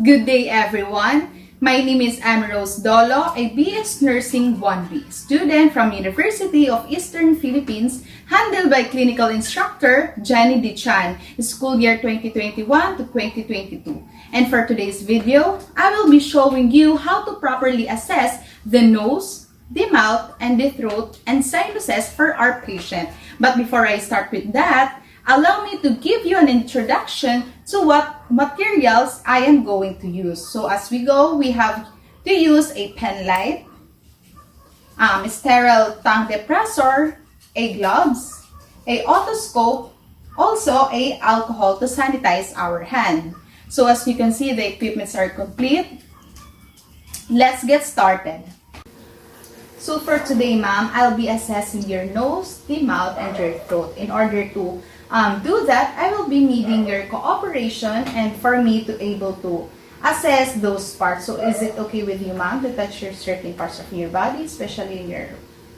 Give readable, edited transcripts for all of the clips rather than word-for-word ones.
Good day, everyone. My name is Rose Dolo, a BS Nursing 1B student from University of Eastern Philippines, handled by clinical instructor Jenny Dichan, school year 2021 to 2022. And for today's video, I will be showing you how to properly assess the nose, the mouth, and the throat and sinuses for our patient. But before I start with that, allow me to give you an introduction to what materials I am going to use. So as we go, we have to use a pen light, sterile tongue depressor, a gloves, a otoscope, also a alcohol to sanitize our hand. So as you can see, the equipments are complete. Let's get started. So for today, ma'am, I'll be assessing your nose, the mouth, and your throat. In order to do that, I will be needing your cooperation and for me to able to assess those parts. So is it okay with you, ma'am, to touch your certain parts of your body, especially in your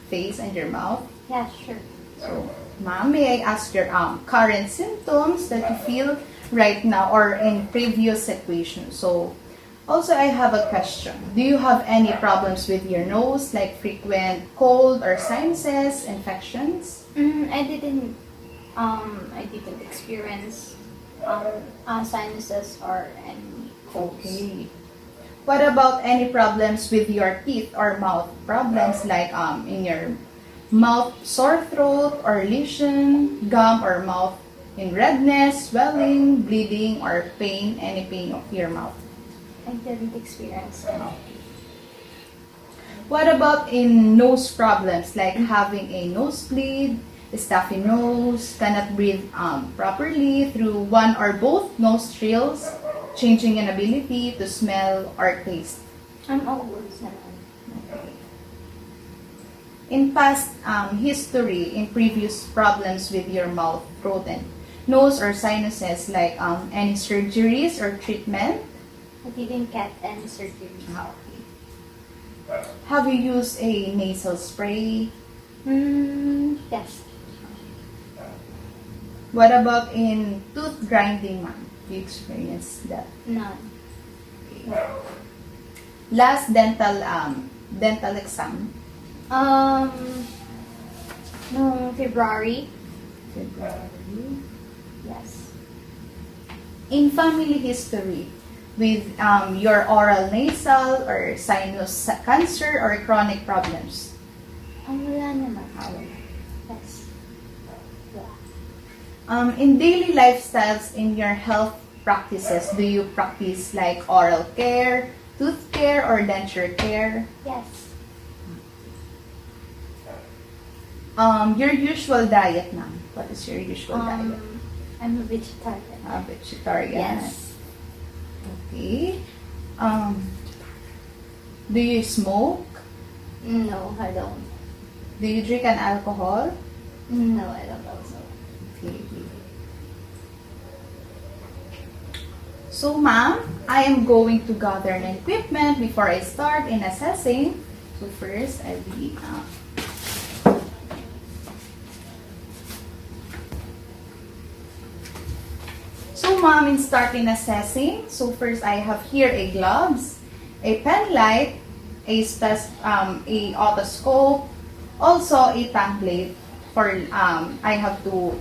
face and your mouth? Yeah, sure. So, ma'am, may I ask your current symptoms that you feel right now or in previous situations? So, also, I have a question. Do you have any problems with your nose, like frequent cold or sinuses, infections? I didn't experience sinuses or any colds. Okay. What about any problems with your teeth or mouth problems, like in your mouth, sore throat or lesion, gum or mouth in redness, swelling, bleeding, or pain, any pain of your mouth? I didn't experience any. What about in nose problems, like having a nosebleed, stuffy nose, cannot breathe properly through one or both nostrils, changing inability to smell or taste? I'm always Okay. In past history, in previous problems with your mouth, throat, and nose or sinuses, like any surgeries or treatment? I didn't get any surgery. Okay. Have you used a nasal spray? Yes. What about in tooth grinding, ma'am? Do you experience that? None. Okay. Last dental exam? No, February. February. Yes. In family history, with your oral nasal or sinus cancer or chronic problems? Wala naman. Yes. In daily lifestyles, in your health practices, do you practice like oral care, tooth care, or denture care? Yes. Your usual diet, ma'am. What is your usual diet? I'm a vegetarian. Vegetarian. Yes. Okay. Do you smoke? No, I don't. Do you drink an alcohol? No, I don't also. Okay. So, ma'am, I am going to gather an equipment before I start in assessing. So first, I'll be So, ma'am, in starting assessing, so first I have here a gloves, a pen light, a otoscope, also a tongue plate for I have to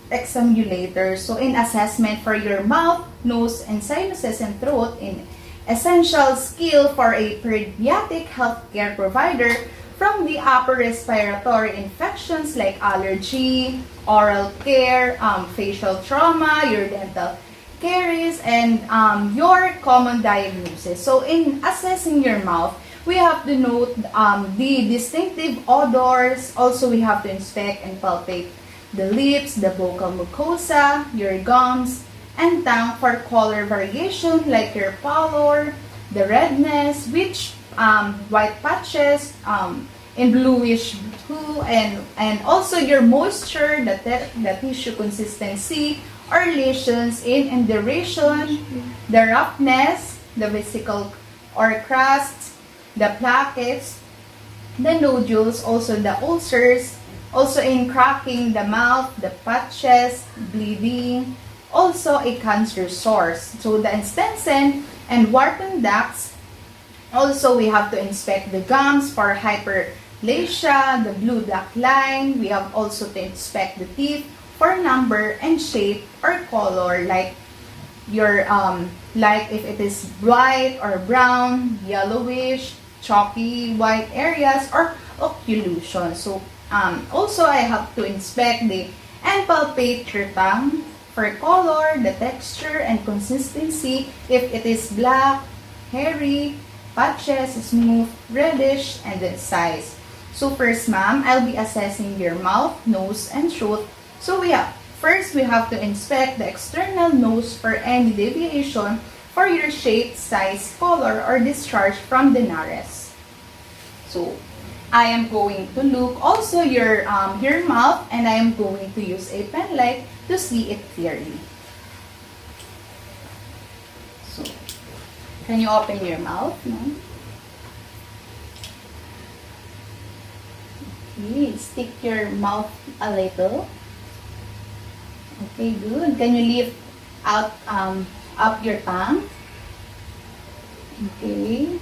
examulator. So in assessment for your mouth, nose, and sinuses and throat, in essential skill for a pediatric healthcare provider from the upper respiratory infections like allergy, oral care, facial trauma, your dental caries, and your common diagnosis. So in assessing your mouth, we have to note the distinctive odors. Also, we have to inspect and palpate the lips, the vocal mucosa, your gums, and tongue for color variation like your pallor, the redness, which white patches, in bluish blue, and also your moisture, the tissue consistency, or lesions in induration, the roughness, the vesicle or crust, the plaques, the nodules, also the ulcers, also in cracking the mouth, the patches, bleeding, also a cancer source. So the intestine and wharton ducts, also we have to inspect the gums for hyperplasia, the blue duct line. We have also to inspect the teeth for number and shape or color, like your like if it is white or brown, yellowish, chalky white areas, or occlusion. So also I have to inspect the and palpate your tongue for color, the texture and consistency, if it is black, hairy, patches, smooth, reddish, and then size. So first, ma'am, I'll be assessing your mouth, nose, and throat. So first we have to inspect the external nose for any deviation for your shape, size, color, or discharge from the nares. So I am going to look also your mouth, and I am going to use a pen light to see it clearly. So can you open your mouth? No? Okay, stick your mouth a little. Okay, good. Can you lift out up your tongue? Okay,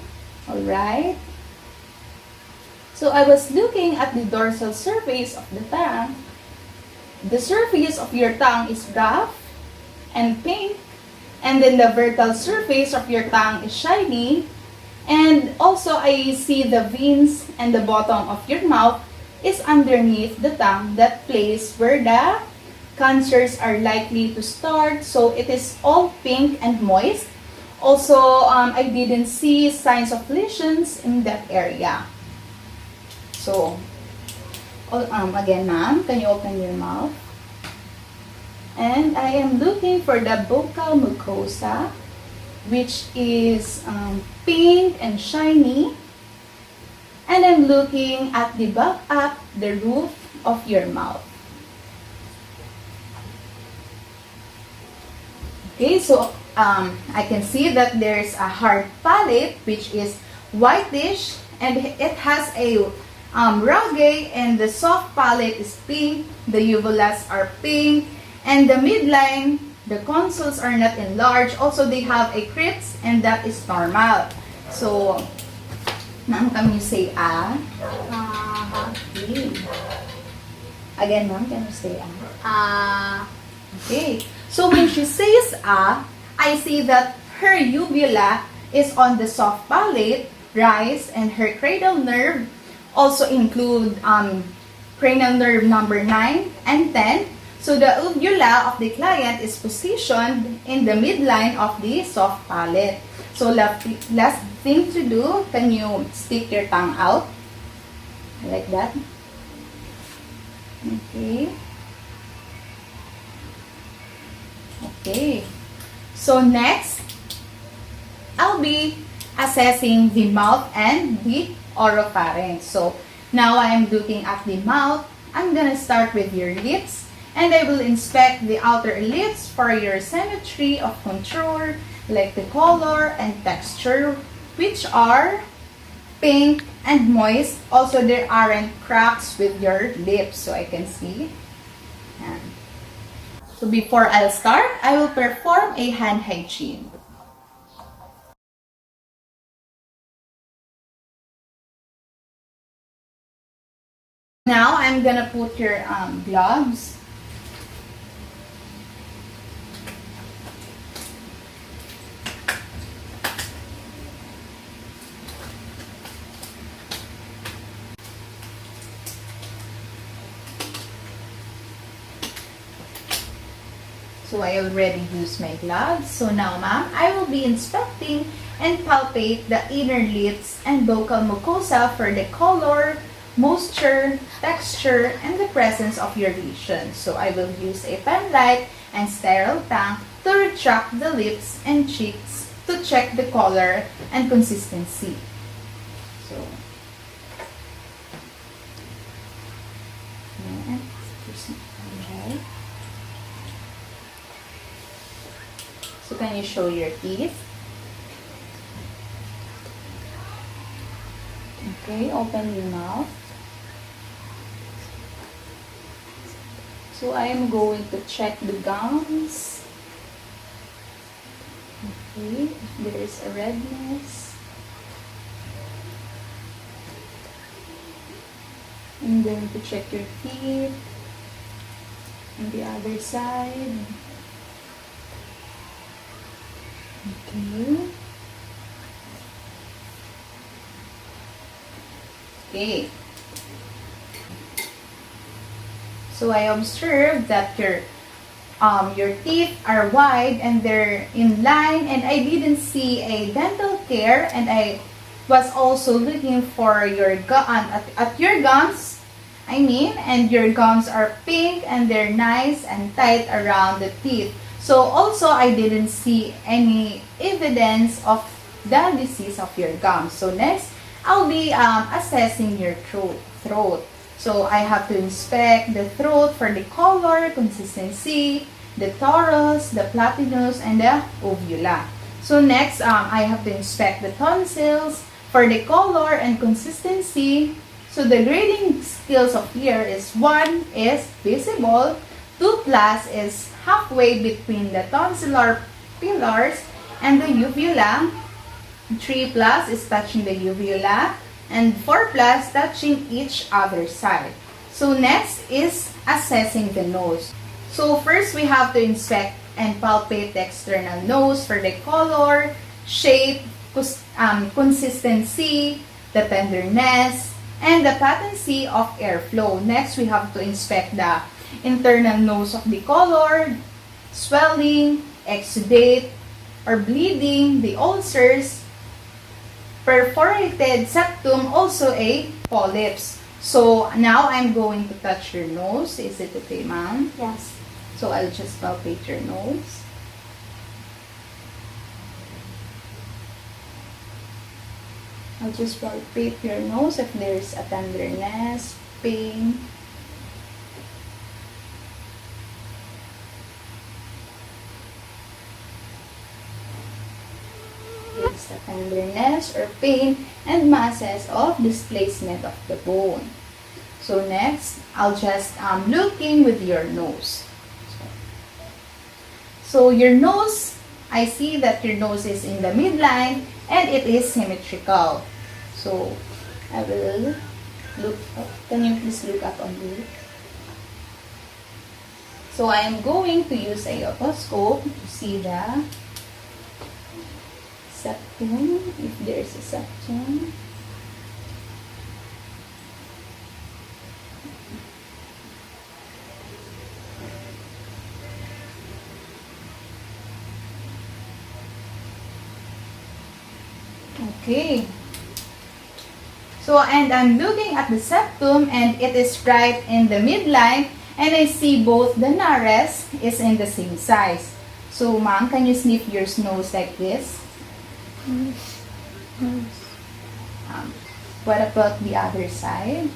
all right. So I was looking at the dorsal surface of the tongue. The surface of your tongue is rough and pink, and then the vertical surface of your tongue is shiny. And also I see the veins and the bottom of your mouth is underneath the tongue, that place where the cancers are likely to start. So it is all pink and moist. Also, I didn't see signs of lesions in that area. So, again, ma'am, can you open your mouth? And I am looking for the buccal mucosa, which is pink and shiny. And I'm looking at the back up, the roof of your mouth. Okay, so I can see that there's a hard palate, which is whitish, and it has a rugged, and the soft palate is pink, the uvulas are pink, and the midline, the consoles are not enlarged. Also, they have a crypts, and that is normal. So, ma'am, can you say ah? Okay. Again, ma'am, can you say ah? Okay. So when she says ah, I see that her uvula is on the soft palate, rise, and her cranial nerve also include cranial nerve number 9 and 10. So the uvula of the client is positioned in the midline of the soft palate. So last thing to do, can you stick your tongue out? Like that. Okay. Okay. So next, I'll be assessing the mouth and the oropharynx. So now I am looking at the mouth. I'm gonna start with your lips, and I will inspect the outer lips for your symmetry of contour, like the color and texture, which are pink and moist. Also, there aren't cracks with your lips, so I can see. And so before I'll start, I will perform a hand hygiene. Now, I'm gonna put your gloves. So I already used my gloves. So now, ma'am, I will be inspecting and palpate the inner lips and buccal mucosa for the color, moisture, texture, and the presence of your lesions. So I will use a pen light and sterile tongue to retract the lips and cheeks to check the color and consistency. So, okay. So can you show your teeth? Okay, open your mouth. So I am going to check the gums. Okay, if there is a redness. I'm going to check your teeth on the other side. Okay. Okay. So I observed that your teeth are wide and they're in line, and I didn't see a dental care, and I was also looking for your at your gums. I mean, and your gums are pink and they're nice and tight around the teeth. So also I didn't see any evidence of the disease of your gums. So next, I'll be assessing your throat. So I have to inspect the throat for the color, consistency, the torus, the platinus, and the uvula. So next, I have to inspect the tonsils for the color and consistency. So the grading skills of here is 1 is visible, 2 plus is halfway between the tonsillar pillars and the uvula, 3 plus is touching the uvula, and 4 plus touching each other side. So next is assessing the nose. So first we have to inspect and palpate the external nose for the color, shape, consistency, the tenderness, and the patency of airflow. Next, we have to inspect the internal nose of the color, swelling, exudate, or bleeding, the ulcers, perforated septum, also a polyps. So now I'm going to touch your nose. Is it okay, ma'am? Yes. So I'll just palpate your nose. I'll just palpate your nose if there's a tenderness, pain. There's a tenderness or pain and masses of displacement of the bone. So next, I'll just looking with your nose. So your nose, I see that your nose is in the midline and it is symmetrical. So I will look up. Can you please look up on me? So I am going to use a otoscope to see the septum, if there is a septum. Okay. So, and I'm looking at the septum and it is right in the midline, and I see both the nares is in the same size. So, ma'am, can you sniff your nose like this? What about the other side?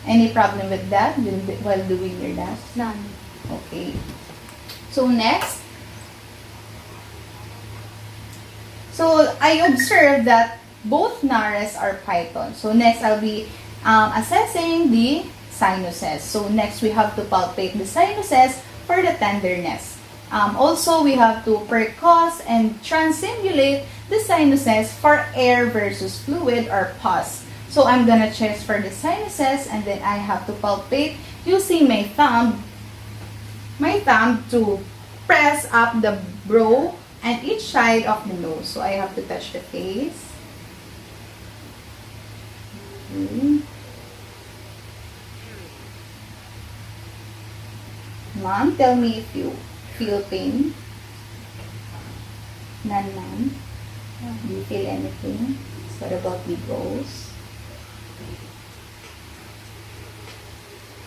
Any problem with that while doing your dance? None. Okay. So, next. So, I observed that both nares are python. So, next I'll be assessing the sinuses. So, next we have to palpate the sinuses for the tenderness. Also, we have to percuss and transsimulate the sinuses for air versus fluid or pus. So, I'm gonna check for the sinuses, and then I have to palpate using my thumb to press up the brow and each side of the nose. So, I have to touch the face. Okay. Ma'am, tell me if you feel pain. None, ma'am. Do you feel anything? What about the brows?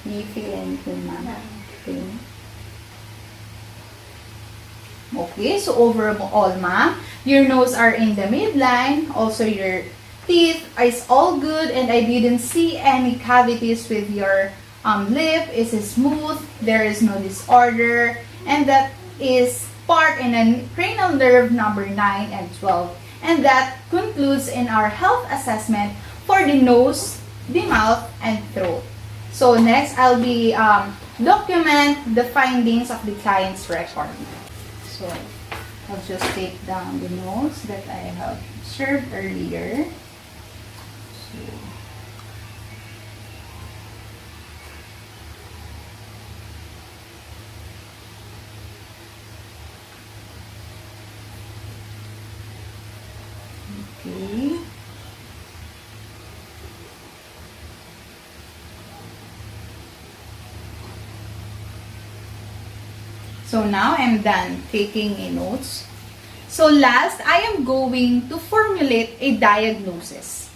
Do you feel anything, ma'am? Pain? Okay, so overall, ma'am, your nose are in the midline. Also, your teeth is all good, and I didn't see any cavities with your lip. It's smooth. There is no disorder, and that is part in a cranial nerve number 9 and 12. And that concludes in our health assessment for the nose, the mouth, and throat. So next, I'll be document the findings of the client's record. So I'll just take down the notes that I have served earlier. So, okay. So now I'm done taking a notes. So last, I am going to formulate a diagnosis.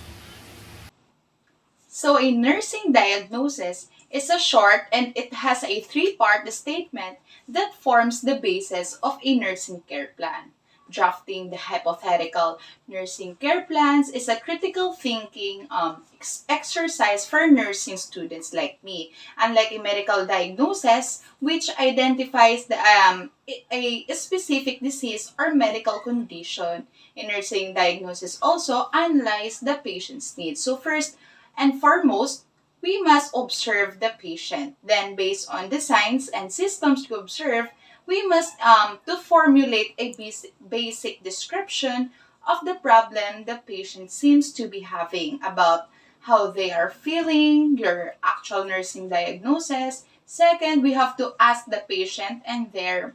So a nursing diagnosis is a short and it has a three-part statement that forms the basis of a nursing care plan. Drafting the hypothetical nursing care plans is a critical thinking exercise for nursing students like me. Unlike a medical diagnosis, which identifies a specific disease or medical condition, a nursing diagnosis also analyzes the patient's needs. So first and foremost, we must observe the patient. Then, based on the signs and symptoms to observe, we must to formulate a basic description of the problem the patient seems to be having about how they are feeling, your actual nursing diagnosis. Second, we have to ask the patient and their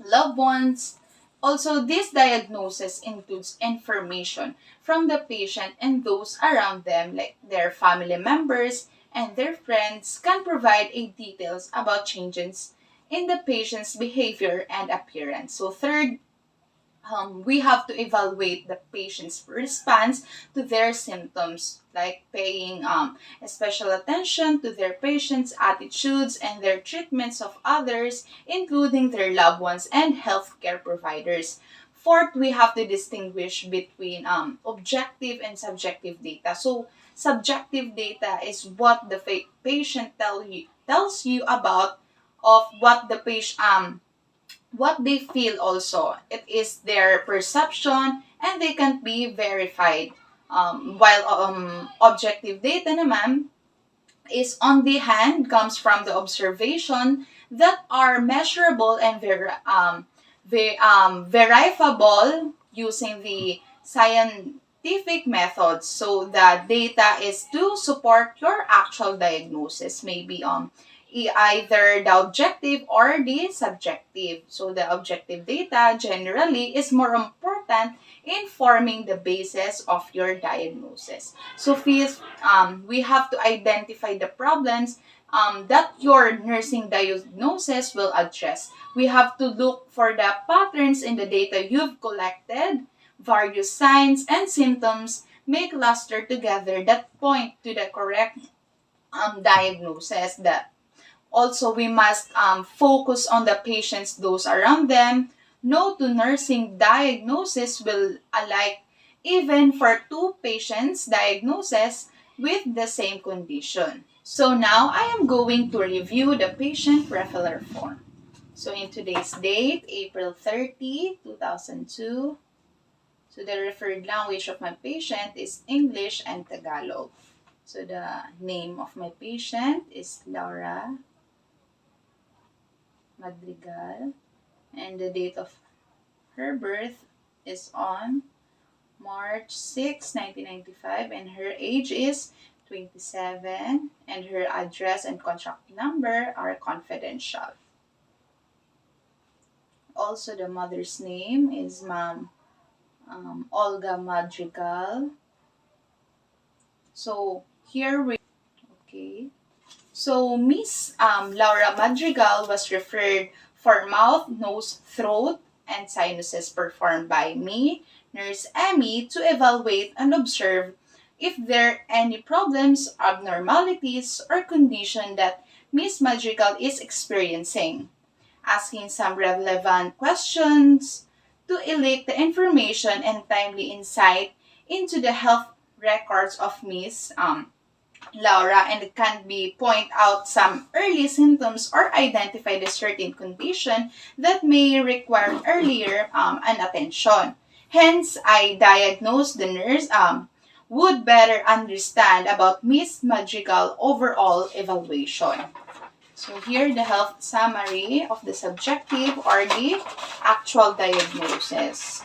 loved ones. Also, this diagnosis includes information from the patient and those around them, like their family members and their friends, can provide a details about changes in the patient's behavior and appearance. So third, we have to evaluate the patient's response to their symptoms, like paying special attention to their patient's attitudes and their treatments of others, including their loved ones and healthcare providers. Fourth, we have to distinguish between objective and subjective data. So, subjective data is what the patient tells you about of what the patient what they feel also. It is their perception and they can't be verified. While objective data naman is on the hand comes from the observation that are measurable and verifiable using the scientific methods. So the data is to support your actual diagnosis, maybe either the objective or the subjective. So the objective data generally is more important in forming the basis of your diagnosis. So fifth, we have to identify the problems that your nursing diagnosis will address. We have to look for the patterns in the data you've collected. Various signs and symptoms may cluster together that point to the correct diagnosis. That also, we must focus on the patients, those around them. No two nursing diagnosis will alike, even for two patients' diagnosis with the same condition. So now I am going to review the patient referral form. So in today's date, April 30, 2002, so the referred language of my patient is English and Tagalog. So the name of my patient is Laura Madrigal, and the date of her birth is on March 6, 1995, and her age is 27, and her address and contract number are confidential. Also, the mother's name is Ma'am Olga Madrigal. So, here we, okay. So, Miss Laura Madrigal was referred for mouth, nose, throat, and sinuses performed by me, Nurse Emmy, to evaluate and observe if there are any problems, abnormalities, or condition that Miss Madrigal is experiencing. Asking some relevant questions to elicit the information and timely insight into the health records of Miss Laura, and it can be point out some early symptoms or identify the certain condition that may require earlier and attention. Hence, I diagnose the nurse would better understand about Miss Madrigal overall evaluation. So here the health summary of the subjective or the actual diagnosis.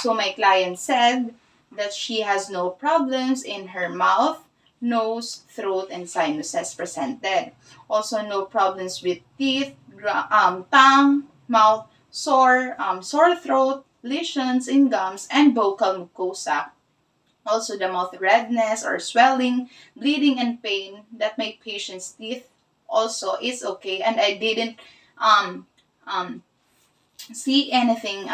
So my client said that she has no problems in her mouth, nose, throat, and sinuses presented. Also no problems with teeth, tongue, mouth, sore throat, lesions in gums, and vocal mucosa. Also the mouth redness or swelling, bleeding, and pain that my patient's teeth also is okay, and I didn't um, um, see anything,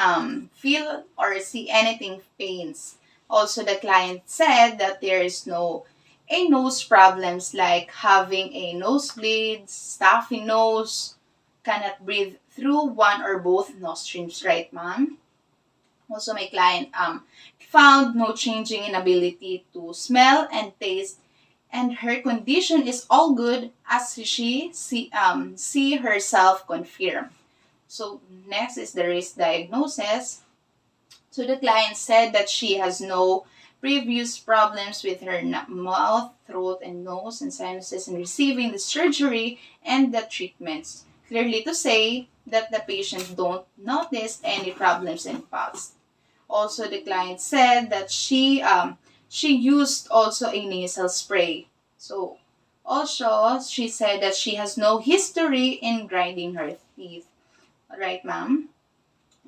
feel or see anything pains. Also, the client said that there is no a nose problems like having a nosebleed, stuffy nose, cannot breathe through one or both nostrils, right, ma'am? Also, my client found no changing in ability to smell and taste, and her condition is all good as she see herself confirm. So next is the risk diagnosis. So the client said that she has no previous problems with her mouth, throat, and nose and sinuses in receiving the surgery and the treatments. Clearly to say that the patient don't notice any problems in past. Also, the client said that she used also a nasal spray. So also she said that she has no history in grinding her teeth. Right, ma'am?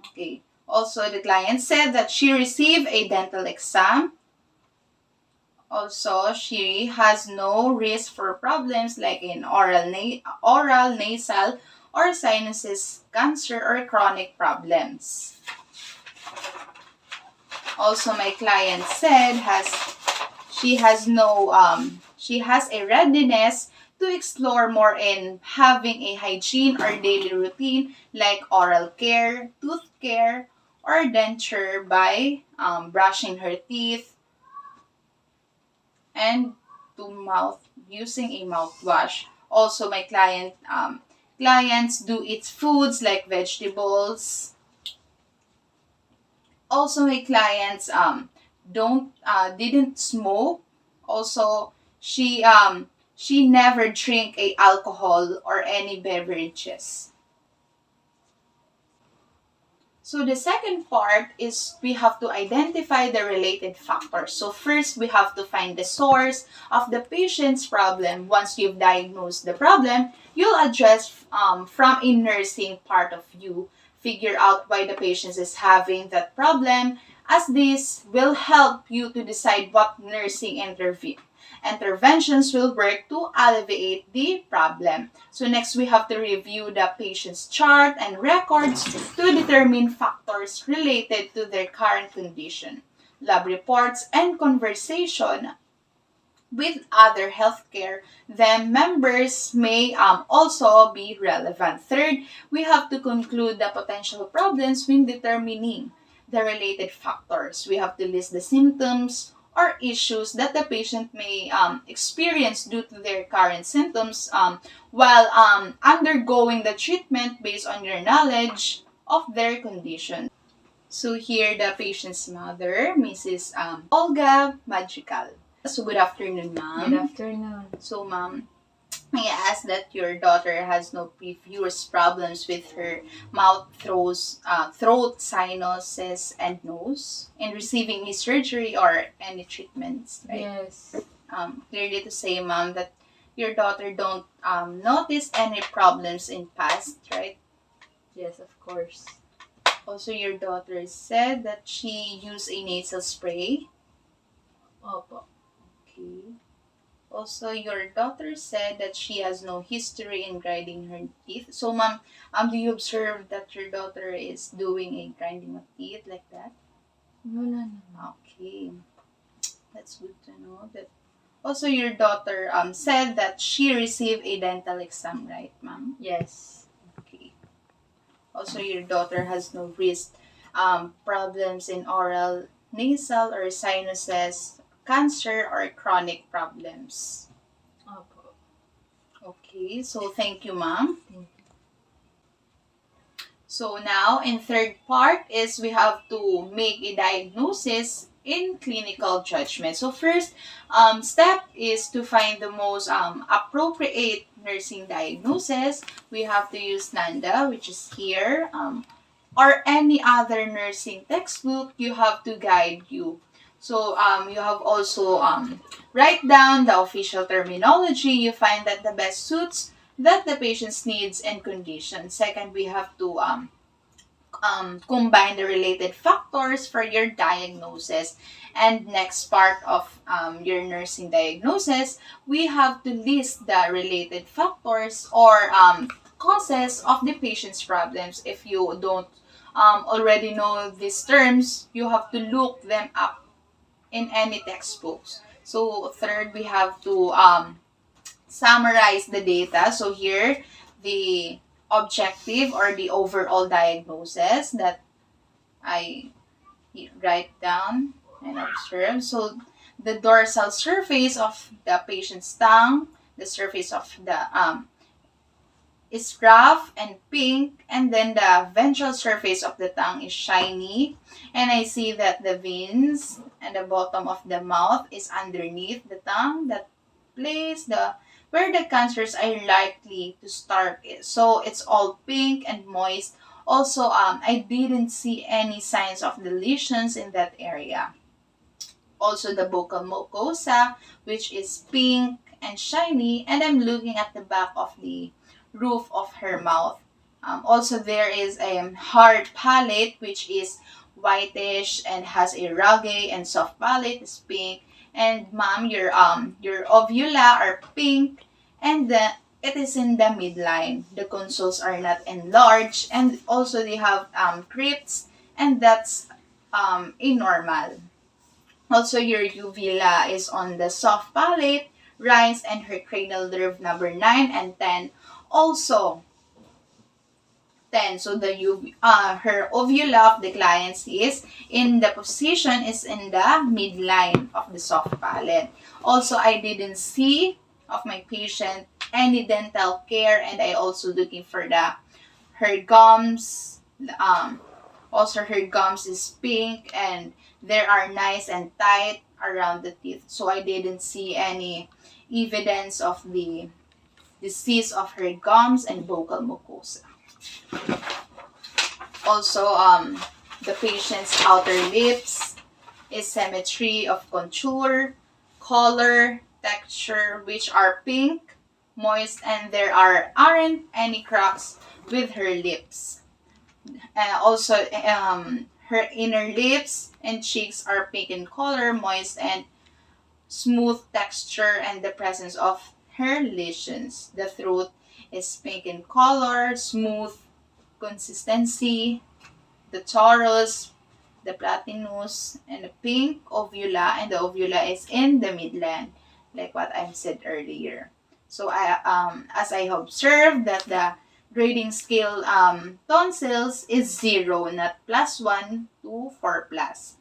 Okay. Also, the client said that she received a dental exam. Also, she has no risk for problems like in oral, nasal, or sinuses, cancer, or chronic problems. Also, my client said she has a readiness to explore more in having a hygiene or daily routine like oral care, tooth care, or denture by brushing her teeth and to mouth using a mouthwash. Also, my clients do eat foods like vegetables. Also, my clients don't didn't smoke. Also, she never drink a alcohol or any beverages. So the second part is we have to identify the related factors. So first, we have to find the source of the patient's problem. Once you've diagnosed the problem, you'll address from a nursing part of you, figure out why the patient is having that problem, as this will help you to decide what nursing interventions will work to alleviate the problem. So next, we have to review the patient's chart and records to determine factors related to their current condition. Lab reports and conversation with other healthcare then members may also be relevant. Third, we have to conclude the potential problems when determining the related factors. We have to list the symptoms or issues that the patient may experience due to their current symptoms while undergoing the treatment based on your knowledge of their condition. So here the patient's mother, Mrs. Olga Magical. So good afternoon, ma'am. Good afternoon. So ma'am, may I ask that your daughter has no previous problems with her mouth, throat, sinuses, and nose in receiving any surgery or any treatments, right? Yes. Clearly to say, ma'am, that your daughter don't notice any problems in past, right? Yes, of course. Also, your daughter said that she used a nasal spray. Opo. Okay. Also, your daughter said that she has no history in grinding her teeth. So, ma'am, do you observe that your daughter is doing a grinding of teeth like that? Wala naman. Okay. That's good to know. That also, your daughter said that she received a dental exam, right, ma'am? Yes. Okay. Also, your daughter has no risk problems in oral, nasal, or sinuses, cancer, or chronic problems. Opo. Okay, so thank you, ma'am. Thank you. So now, in third part is we have to make a diagnosis in clinical judgment. So first step is to find the most appropriate nursing diagnosis, we have to use NANDA, which is here, or any other nursing textbook. You have to guide you. So you have also write down the official terminology. You find that the best suits that the patient's needs and conditions. Second, we have to combine the related factors for your diagnosis. And next part of your nursing diagnosis, we have to list the related factors or causes of the patient's problems. If you don't already know these terms, you have to look them up in any textbooks. So third, we have to summarize the data. So here, the objective or the overall diagnosis that I write down and observe. So the dorsal surface of the patient's tongue, the surface of the is rough and pink, and then the ventral surface of the tongue is shiny, and I see that the veins and the bottom of the mouth is underneath the tongue, that place the where the cancers are likely to start is. So it's all pink and moist. Also, I didn't see any signs of the lesions in that area. Also, the vocal mucosa, which is pink and shiny, and I'm looking at the back of the roof of her mouth. Also, there is a hard palate, which is whitish and has a rugged and soft palate, is pink. And ma'am, your ovula are pink, and it is in the midline. The consoles are not enlarged, and also they have crypts, and that's a normal. Also, your uvula is on the soft palate, rise, and her cranial nerve number 9 and 10. Also, 10. So her ovula of the clients is in the position is in the midline of the soft palate. Also, I didn't see of my patient any dental care, and I also looking for her gums. Also, her gums is pink and they are nice and tight around the teeth. So I didn't see any evidence of the disease of her gums and vocal mucosa. Also, the patient's outer lips is symmetry of contour, color, texture, which are pink, moist, and there aren't any cracks with her lips. Also, her inner lips and cheeks are pink in color, moist, and smooth texture, and the presence of her lesions. The throat is pink in color, smooth consistency, the torus, the platinus, and the pink ovula, and the ovula is in the midline, like what I said earlier. So as I observed that the grading scale tonsils is 0, not +1 to 4+.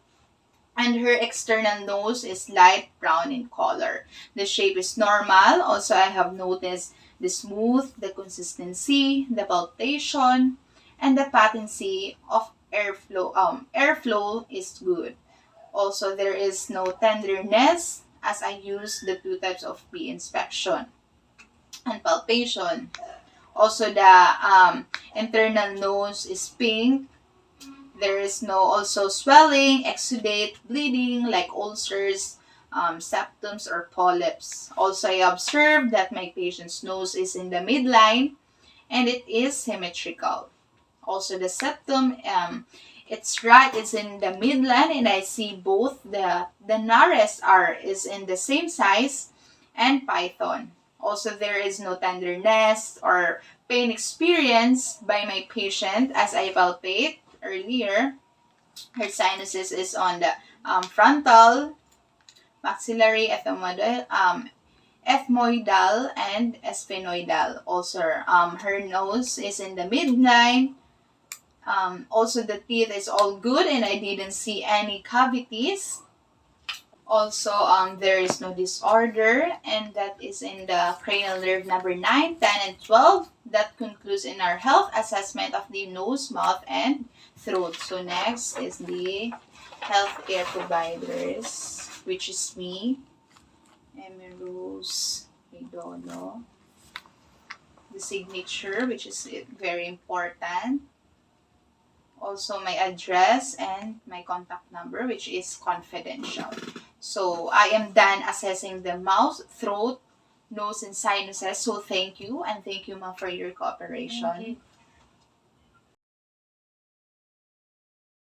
And her external nose is light brown in color. The shape is normal. Also, I have noticed the smooth, the consistency, the palpation, and the patency of airflow. Airflow is good. Also, there is no tenderness as I use the 2 types of P inspection and palpation. Also, the internal nose is pink. There is no also swelling, exudate, bleeding like ulcers, septums, or polyps. Also, I observed that my patient's nose is in the midline and it is symmetrical. Also, the septum, it's in the midline, and I see both the nares is in the same size and python. Also, there is no tenderness or pain experienced by my patient as I palpate earlier. Her sinuses is on the frontal, maxillary, ethmoidal, and sphenoidal. Also, her nose is in the midline. Also, the teeth is all good, and I didn't see any cavities. Also, there is no disorder, and that is in the cranial nerve number 9, 10, and 12. That concludes in our health assessment of the nose, mouth, and throat. So next is the healthcare providers, which is me, Emmy Rose Redono. the signature, which is very important. Also my address and my contact number, which is confidential. So I am done assessing the mouth, throat, nose, and sinuses. So thank you, and thank you, ma'am, for your cooperation. Thank you.